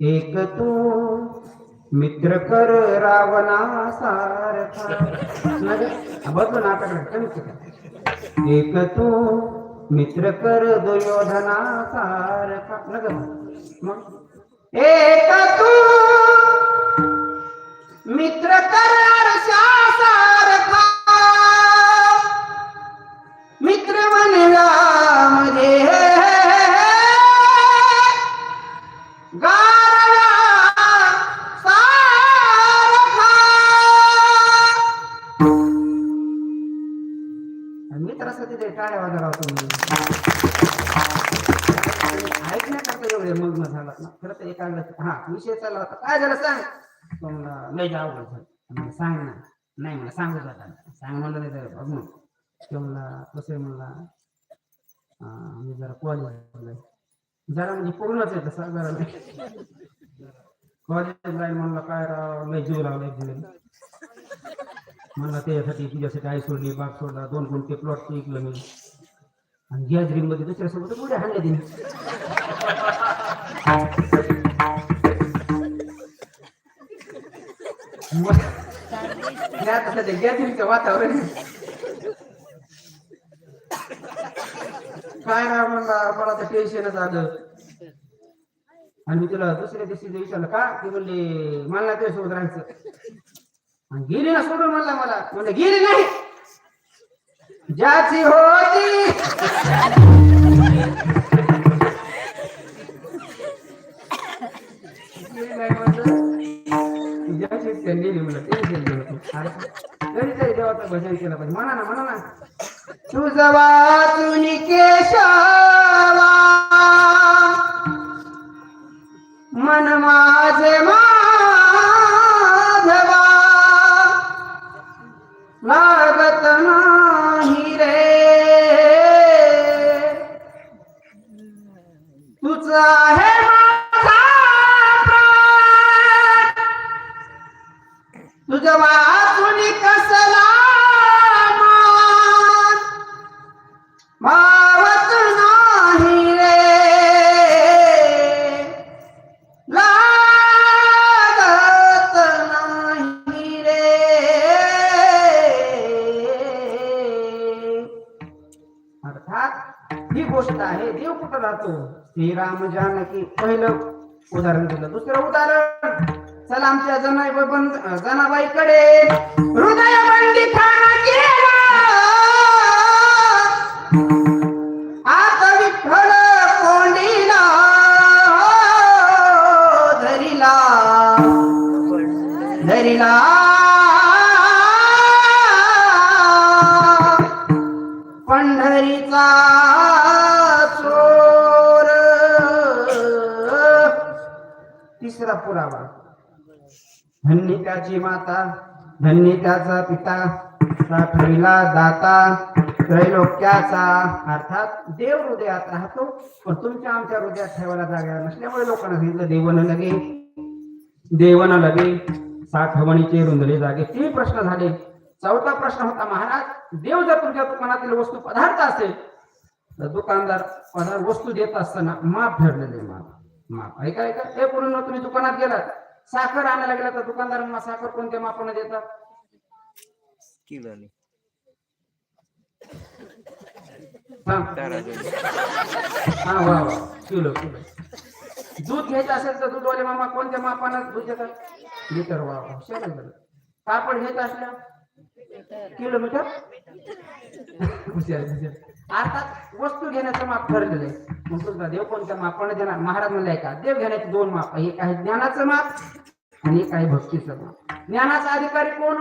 एक तू मित्र कर रावणा सारखा बदलो नाटक एक तू मित्र कर दुर्योधना सारखा मग एक तू मित्र कर अर्षा सारखा मित्र म्हणला मध्ये मित्रासाठी ते टाळ्या वाजवा तुम्ही ऐकण्याकरता एवढे मग्न झाला ना खरं तर एखादा हा विषय चालला होता काय झालं सांग लय अवघड झालं सांग ना नाही मला सांगू जाता सांग म्हणलं नाही तर बघ मग म्हणला कसं म्हणला मी जरा कॉलेज जरा म्हणजे पूर्णच आहे तसं जरा कॉलेज जाईल म्हणलं काय राव लय जीव लावलाय जीव म्हणला त्याच्यासाठी तुझ्यासाठी आई सोडली बाग सोडला 2 गुंठे प्लॉट विकलं मी आणि गॅदरिंग मध्ये दुसऱ्यासोबत पुढे हाणले दिली गॅदरिंगचं वातावरण काय ना म्हणला मला तर टेन्शनच आलं आणि मी तुला दुसऱ्या दिवशी विचारलं का ती म्हणली मला तुझ्यासोबत राहायचं गेली ना सोडून म्हणला मला म्हणजे गेली नाही ज्याची होती ज्याची त्यांनी म्हणलं तरी देवाचं भजन केलं पाहिजे म्हणा ना तुझा वाचून केशवा मन माझे लागत नाही रे तुझा आहे तुझं वाचून कसला मावत नाही रे लागत नाही रे अर्थात ही गोष्ट आहे देव कुठं राहतो श्रीराम जानकी पहिलं उदाहरण दिलं दुसरं उदाहरण चला आमच्या जनाबाईकडे हृदय बंदी खाना केला आता विठ्ठल कोंडीला धरिला पंढरीचा चोर तिसरा पुरावा धन्य त्याची माता धन्य त्याचा पिता साठविला दाता त्रैलोक्याचा अर्थात देव हृदयात राहतो पण तुमच्या आमच्या हृदयात ठेवायला जागा नसल्यामुळे लोकांना सांगितलं देवन लगे साठवणीचे रुंदले जागे 3 प्रश्न झाले 4था प्रश्न होता महाराज देव जर तुमच्या दुकानातील वस्तू पदार्थ असेल तर दुकानदार पदार्थ वस्तू देत असताना माप ठरलेले माप ऐका हे करून तुम्ही दुकानात गेलात साखर आणायला गेला तर दुकानदारांना साखर कोणत्या मापाने देतात किलोने किलो दूध घ्यायचं असेल तर दूधवाले मामा कोणत्या मापानं दूध देतात लिटर कापड घ्यायचं असलं किलोमीटर अर्थात वस्तू घेण्याचं माप ठरलेलं आहे मग तुमचा देव कोणत्या मापाने देणार महाराज म्हणलाय का देव घेण्याचे 2 माप एक आहे ज्ञानाचं माप आणि एक आहे भक्तीचं माप ज्ञानाचा अधिकारी कोण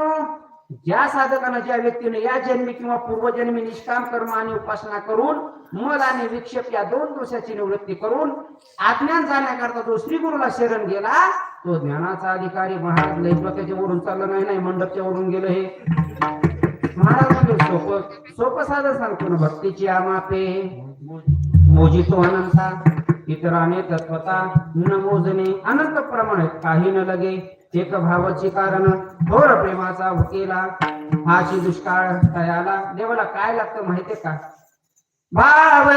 ज्या साधकानं ज्या व्यक्तीने या जन्मी किंवा पूर्वजन्मी निष्काम कर्म आणि उपासना करून मल आणि विक्षेप या 2 दोषाची निवृत्ती करून अज्ञान जाण्याकरता जो श्री गुरुला शरण गेला तो ज्ञानाचा अधिकारी महाराज लय डोक्याच्या वरून चाललं नाही मंडपच्या वरून गेलं हे महाराज म्हणजे सोपं साधं सांगतो ना भक्तीची आमापे मोजितो अनंता इतराने तत्वता न मोजणे अनंत प्रमाणे काही न लगे एक भावाची कारण घोर प्रेमाचा भुकेला हाची दुष्काळ तयाला देवाला काय लागतं माहितीये का भाव